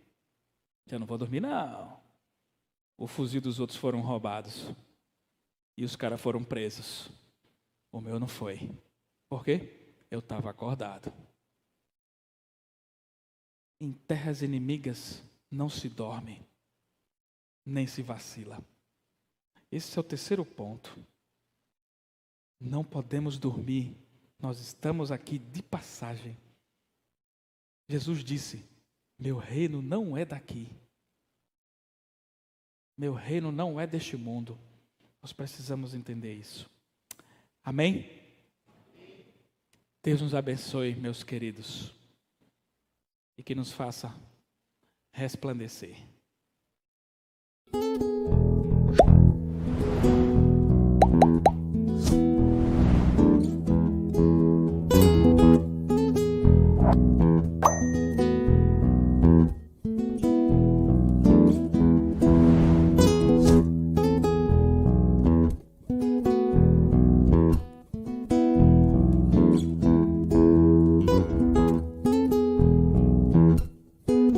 Speaker 3: Já não vou dormir não. O fuzil dos outros foram roubados. E os caras foram presos. O meu não foi. Por quê? Eu estava acordado. Em terras inimigas não se dorme, nem se vacila. Esse é o terceiro ponto. Não podemos dormir. Nós estamos aqui de passagem. Jesus disse, meu reino não é daqui. Meu reino não é deste mundo. Nós precisamos entender isso. Amém? Deus nos abençoe, meus queridos. E que nos faça resplandecer.